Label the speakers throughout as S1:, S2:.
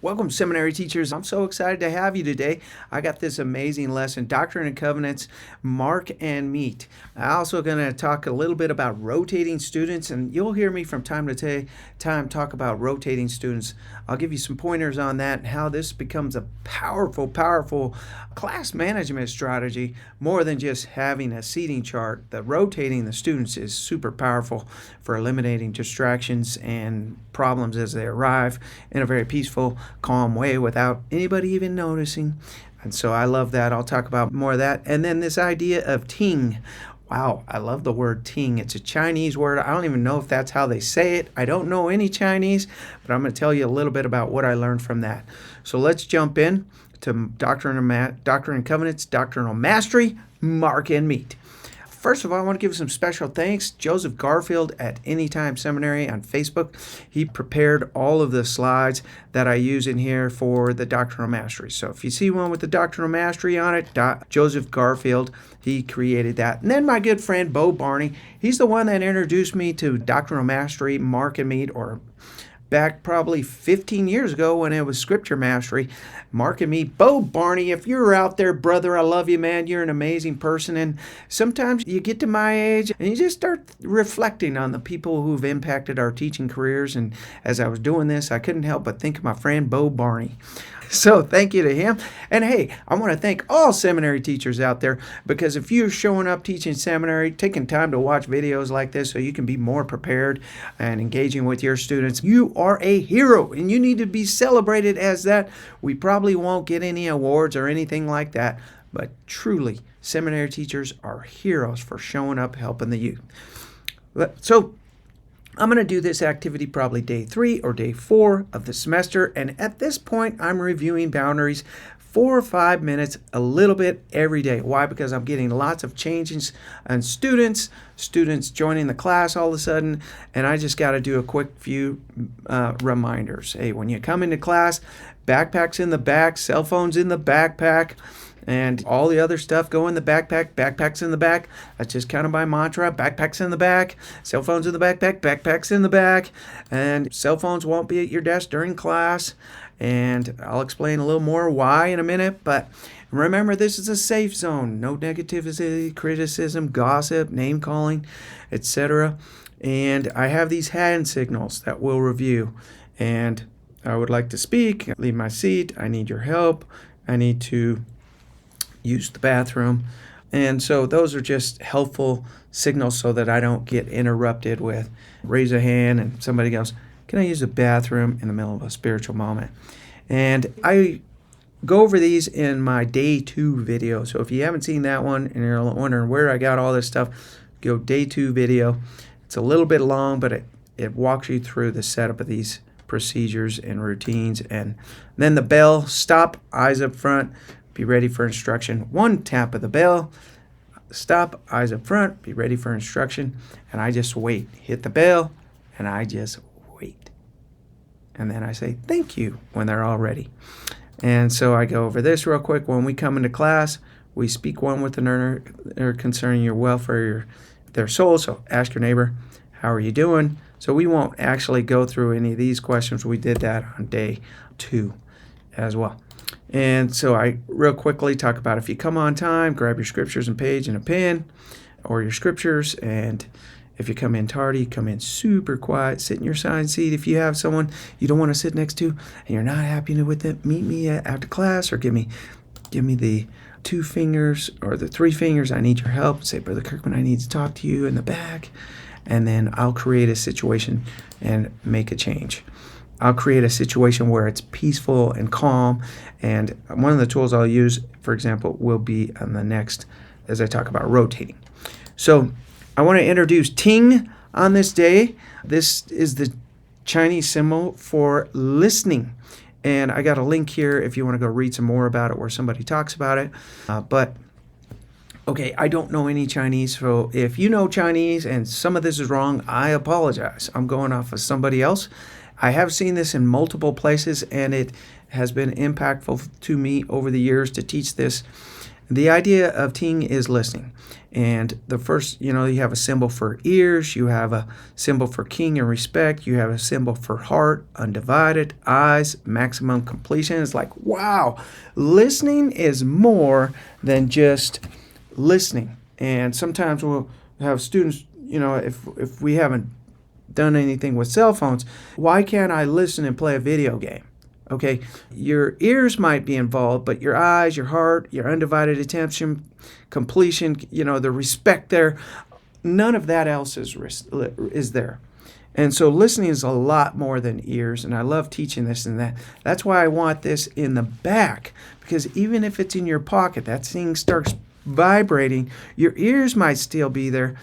S1: Welcome, seminary teachers. I'm so excited to have you today. I got this amazing lesson, Doctrine and Covenants, Mark and Meet. I'm also going to talk a little bit about rotating students, and you'll hear me from time to time talk about rotating students. I'll give you some pointers on that and how this becomes a powerful class management strategy more than just having a seating chart. The rotating the students is super powerful for eliminating distractions and problems as they arrive in a very peaceful, calm way without anybody even noticing. And so I love that. I'll talk about more of that. And then this idea of Ting. Wow, I love the word Ting. It's a Chinese word. I don't even know if that's how they say it. I don't know any Chinese, but I'm going to tell you a little bit about what I learned from that. So let's jump in to Doctrine and Covenants, Doctrinal Mastery, Mark and Meet. First of all, I want to give some special thanks. Joseph Garfield at Anytime Seminary on Facebook. He prepared all of the slides that I use in here for the Doctrinal Mastery. So if you see one with the Doctrinal Mastery on it, Joseph Garfield, he created that. And then my good friend Bo Barney, he's the one that introduced me to Doctrinal Mastery, Mark and Meet, or back probably 15 years ago when it was Scripture Mastery, Mark and Meet. Bo Barney, if you're out there, brother, I love you, man. You're an amazing person. And sometimes you get to my age and you just start reflecting on the people who've impacted our teaching careers. And as I was doing this, I couldn't help but think of my friend Bo Barney. So thank you to him. And hey, I want to thank all seminary teachers out there, because if you're showing up teaching seminary, taking time to watch videos like this so you can be more prepared and engaging with your students, you are a hero and you need to be celebrated as that. We probably won't get any awards or anything like that, but truly, seminary teachers are heroes for showing up, helping the youth. So I'm going to do this activity probably day 3 or day 4 of the semester, and at this point I'm reviewing boundaries 4 or 5 minutes a little bit every day. Why? Because I'm getting lots of changes on students joining the class all of a sudden, and I just got to do a quick few reminders. Hey, when you come into class, backpacks in the back, cell phones in the backpack, and all the other stuff go in the backpack. Backpacks in the back. That's just kind of my mantra. Backpacks in the back. Cell phones in the backpack. Backpacks in the back. And cell phones won't be at your desk during class. And I'll explain a little more why in a minute. But remember, this is a safe zone. No negativity, criticism, gossip, name calling, etc. And I have these hand signals that we'll review. And I would like to speak. Leave my seat. I need your help. I need to use the bathroom. And so those are just helpful signals so that I don't get interrupted with raise a hand and somebody goes, can I use the bathroom in the middle of a spiritual moment? And I go over these in my day 2 video. So if you haven't seen that one and you're wondering where I got all this stuff, go day 2 video. It's a little bit long, but it walks you through the setup of these procedures and routines. And then the bell, stop, eyes up front, be ready for instruction. 1 tap of the bell, stop, eyes up front, be ready for instruction. And I just wait. Hit the bell, and I just wait. And then I say thank you when they're all ready. And so I go over this real quick. When we come into class, we speak one with another concerning your welfare, their soul. So ask your neighbor, how are you doing? So we won't actually go through any of these questions. We did that on day 2 as well. And so I real quickly talk about if you come on time, grab your scriptures and page and a pen or your scriptures. And if you come in tardy, come in super quiet, sit in your assigned seat. If you have someone you don't want to sit next to and you're not happy with it, meet me after class or give me the 2 fingers or the 3 fingers. I need your help. Say, Brother Kirkman, I need to talk to you in the back. And then I'll create a situation and make a change. I'll create a situation where it's peaceful and calm. And one of the tools I'll use, for example, will be on the next as I talk about rotating. So I want to introduce Ting on this day. This is the Chinese symbol for listening. And I got a link here if you want to go read some more about it where somebody talks about it. Okay, I don't know any Chinese, so if you know Chinese and some of this is wrong, I apologize. I'm going off of somebody else. I have seen this in multiple places, and it has been impactful to me over the years to teach this. The idea of Ting is listening. And the first, you have a symbol for ears, you have a symbol for king and respect, you have a symbol for heart, undivided, eyes, maximum completion. It's like, wow, listening is more than just listening. And sometimes we'll have students, if we haven't done anything with cell phones, why can't I listen and play a video game? Okay, your ears might be involved, but your eyes, your heart, your undivided attention, completion, the respect there, none of that else is there. And so listening is a lot more than ears, and I love teaching this and that. That's why I want this in the back, because even if it's in your pocket, that thing starts vibrating, your ears might still be there,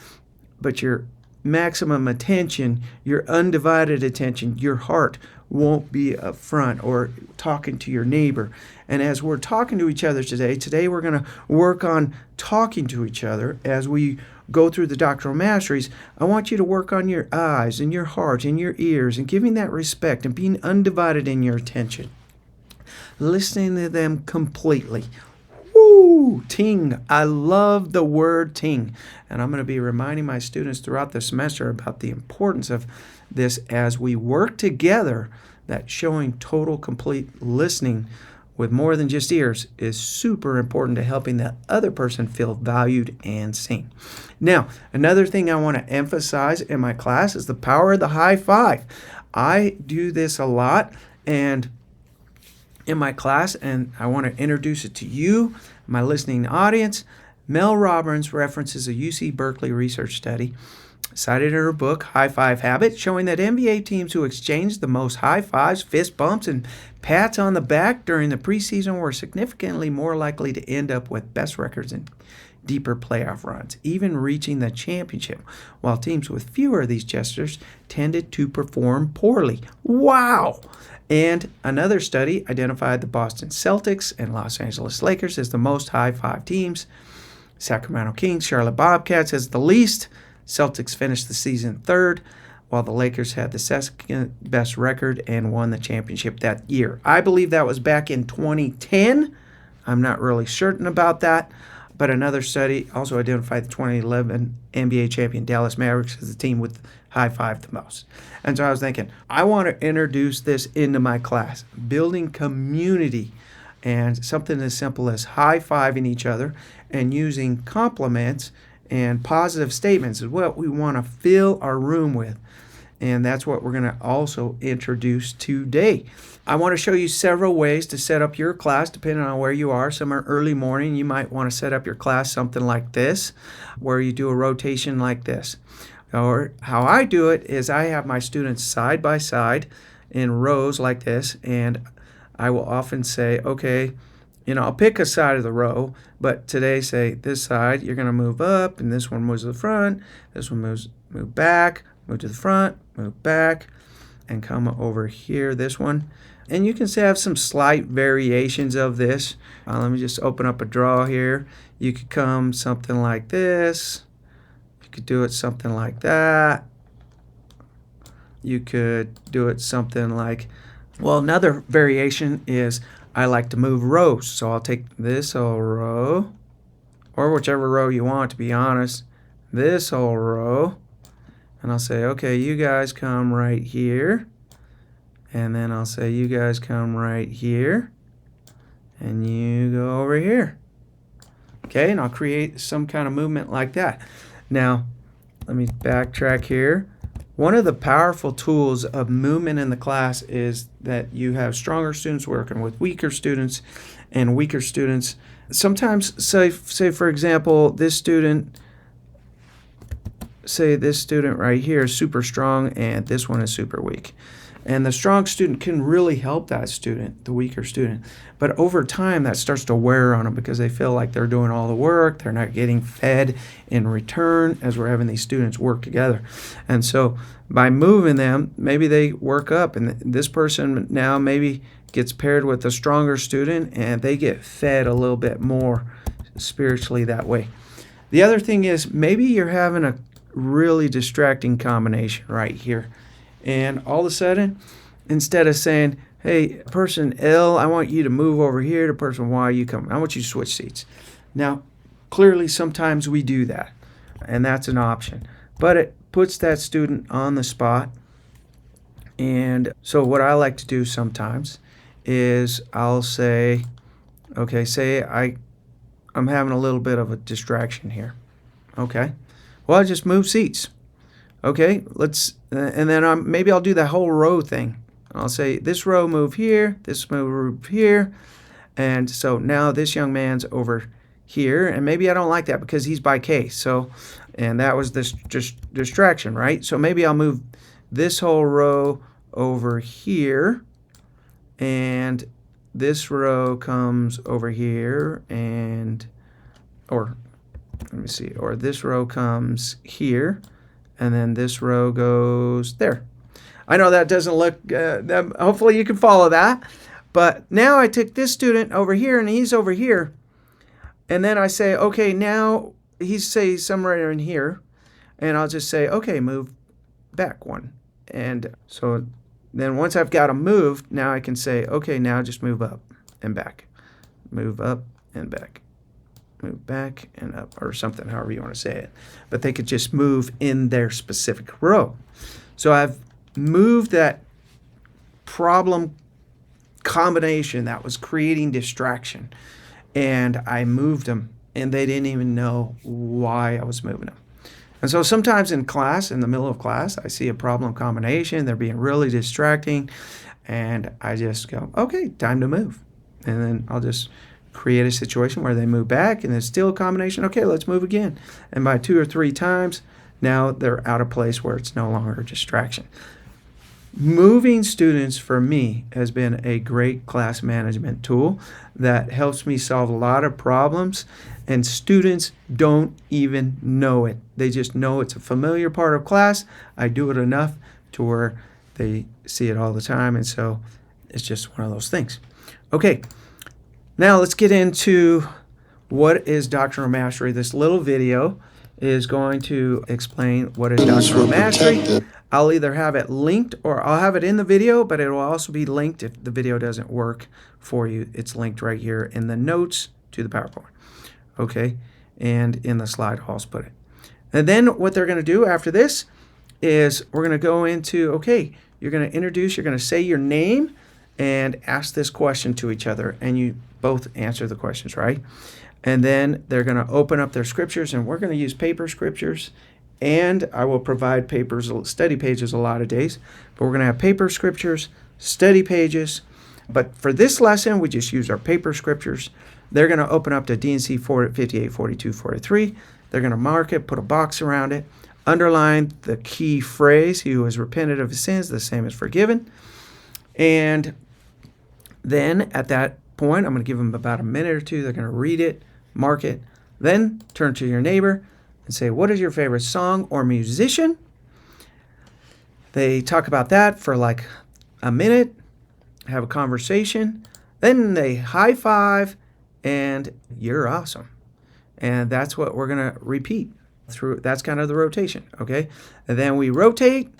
S1: but your maximum attention, your undivided attention, your heart won't be up front or talking to your neighbor. And as we're talking to each other today we're going to work on talking to each other as we go through the doctrinal masteries. I want you to work on your eyes and your heart and your ears and giving that respect and being undivided in your attention. Listening to them completely. Woo! Ting. I love the word ting. And I'm going to be reminding my students throughout the semester about the importance of this as we work together, that showing total, complete listening with more than just ears is super important to helping the other person feel valued and seen. Now, another thing I want to emphasize in my class is the power of the high five. I do this a lot and in my class, and I want to introduce it to you, my listening audience. Mel Robbins references a UC Berkeley research study cited in her book, High Five Habit, showing that NBA teams who exchanged the most high fives, fist bumps, and pats on the back during the preseason were significantly more likely to end up with best records and deeper playoff runs, even reaching the championship, while teams with fewer of these gestures tended to perform poorly. Wow! And another study identified the Boston Celtics and Los Angeles Lakers as the most high five teams. Sacramento Kings, Charlotte Bobcats as the least. Celtics finished the season third, while the Lakers had the second best record and won the championship that year. I believe that was back in 2010. I'm not really certain about that. But another study also identified the 2011 NBA champion Dallas Mavericks as the team with high five the most. And so I was thinking, I want to introduce this into my class, building community, and something as simple as high-fiving each other and using compliments and positive statements is what we want to fill our room with. And that's what we're going to also introduce today. I want to show you several ways to set up your class depending on where you are. Some are early morning. You might want to set up your class something like this, where you do a rotation like this. Or how I do it is I have my students side by side in rows like this, and I will often say, okay, I'll pick a side of the row, but today say this side, you're going to move up, and this one moves to the front, this one move back, move to the front, move back, and come over here, this one. And you can have some slight variations of this. Let me just open up a draw here. You could come something like this. You could do it something like that. You could do it something like, well, another variation is I like to move rows. So I'll take this whole row, or whichever row you want, to be honest, this whole row, and I'll say, okay, you guys come right here. And then I'll say, you guys come right here. And you go over here. Okay, and I'll create some kind of movement like that. Now, let me backtrack here. One of the powerful tools of movement in the class is that you have stronger students working with weaker students, and weaker students. Sometimes, say for example, this student right here is super strong, and this one is super weak. And the strong student can really help that student, the weaker student. But over time, that starts to wear on them because they feel like they're doing all the work. They're not getting fed in return as we're having these students work together. And so by moving them, maybe they work up. And this person now maybe gets paired with a stronger student, and they get fed a little bit more spiritually that way. The other thing is maybe you're having a really distracting combination right here. And all of a sudden, instead of saying, hey, person L, I want you to move over here to person Y, you come. I want you to switch seats. Now, clearly, sometimes we do that, and that's an option. But it puts that student on the spot. And so what I like to do sometimes is I'll say, okay, I'm having a little bit of a distraction here. Okay. Well, I just move seats. Okay, and then maybe I'll do that whole row thing. I'll say this row move here, this move here. And so now this young man's over here, and maybe I don't like that because he's by case. So, and that was this just distraction, right? So maybe I'll move this whole row over here, and this row comes over here, or this row comes here, and then this row goes there. I know that doesn't look, hopefully you can follow that. But now I took this student over here, and he's over here. And then I say, okay, now he's, say, somewhere in here. And I'll just say, okay, move back one. And so then once I've got them moved, now I can say, okay, now just move up and back. Move up and back. Move back and up, or something, however you want to say it. But they could just move in their specific row. So I've moved that problem combination that was creating distraction, and I moved them, and they didn't even know why I was moving them. And so sometimes in class, in the middle of class, I see a problem combination, they're being really distracting, and I just go, okay, time to move. And then I'll just create a situation where they move back, and it's still a combination. Okay, let's move again. And by 2 or 3 times, now they're out of place where it's no longer a distraction. Moving students for me has been a great class management tool that helps me solve a lot of problems, and students don't even know it. They just know it's a familiar part of class. I do it enough to where they see it all the time, and so it's just one of those things. Okay, now let's get into what is Doctrinal Mastery. This little video is going to explain what is Doctrinal Mastery. I'll either have it linked or I'll have it in the video, but it will also be linked if the video doesn't work for you. It's linked right here in the notes to the PowerPoint. Okay, and in the slide I'll also put it. And then what they're going to do after this is we're going to go into, okay, you're going to say your name and ask this question to each other, and you both answer the questions, right? And then they're going to open up their scriptures, and we're going to use paper scriptures, and I will provide study pages a lot of days, but we're going to have paper scriptures, study pages. But for this lesson, we just use our paper scriptures. They're going to open up to D&C 58, 42, 43. They're going to mark it, put a box around it, underline the key phrase, he who has repented of his sins, the same is forgiven. And then at that point, I'm going to give them about a minute or two. They're going to read it, mark it, then turn to your neighbor and say, what is your favorite song or musician? They talk about that for like a minute, have a conversation, then they high five, and you're awesome. And that's what we're going to repeat through. That's kind of the rotation, okay? And then we rotate,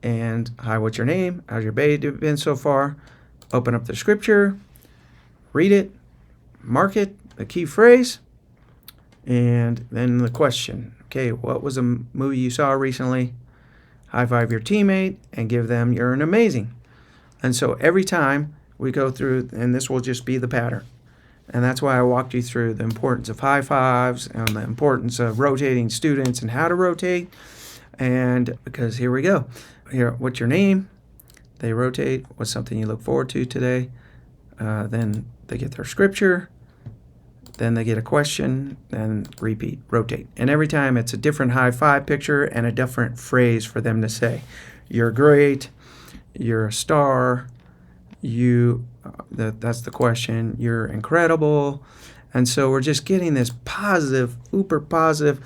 S1: and hi, what's your name? How's your day been so far? Open up the scripture, read it, mark it, the key phrase, and then the question. Okay, what was a movie you saw recently? High five your teammate and give them you're an amazing. And so every time we go through, and this will just be the pattern. And that's why I walked you through the importance of high fives and the importance of rotating students and how to rotate. And because here we go. Here, what's your name? They rotate. What's something you look forward to today? Then they get their scripture. Then they get a question, then repeat, rotate. And every time it's a different high five picture and a different phrase for them to say. You're great. You're a star. That's the question. You're incredible. And so we're just getting this positive, uber positive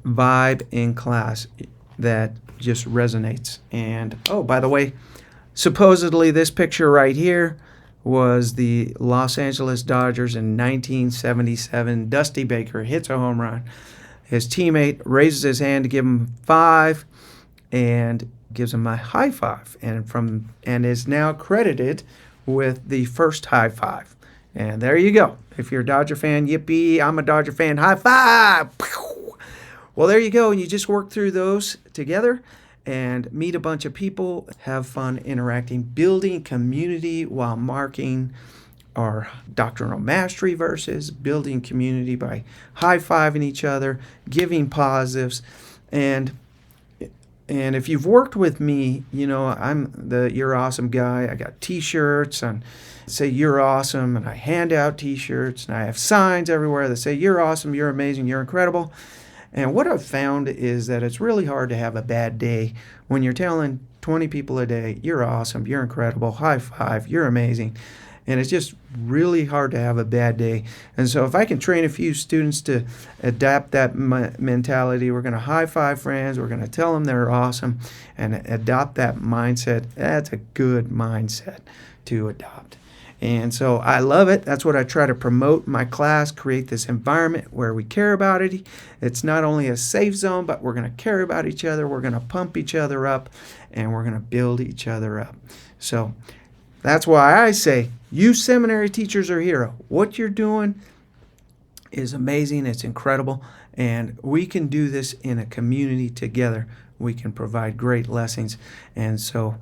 S1: vibe in class that just resonates. And, oh, by the way, supposedly this picture right here was the Los Angeles Dodgers in 1977. Dusty Baker hits a home run. His teammate raises his hand to give him 5 and gives him a high five, and is now credited with the first high five And there you go. If you're a Dodger fan, yippee, I'm a Dodger fan, high five. Well, there you go. And you just work through those together and meet a bunch of people, have fun interacting, building community while marking our doctrinal mastery verses, building community by high-fiving each other, giving positives. And if you've worked with me, you know I'm the You're Awesome guy. I got t-shirts and say You're Awesome, and I hand out t-shirts, and I have signs everywhere that say You're Awesome, You're Amazing, You're Incredible. And what I've found is that it's really hard to have a bad day when you're telling 20 people a day, You're awesome, you're incredible, high five, you're amazing. And it's just really hard to have a bad day. And so if I can train a few students to adapt that mentality, we're going to high five friends, we're going to tell them they're awesome, and adopt that mindset. That's a good mindset to adopt. And so I love it. That's what I try to promote in my class, create this environment where we care about it. It's not only a safe zone, but we're going to care about each other. We're going to pump each other up, and we're going to build each other up. So that's why I say, you seminary teachers are hero. What you're doing is amazing. It's incredible. And we can do this in a community together. We can provide great lessons. And so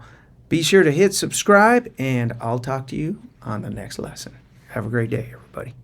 S1: be sure to hit subscribe, and I'll talk to you on the next lesson. Have a great day, everybody.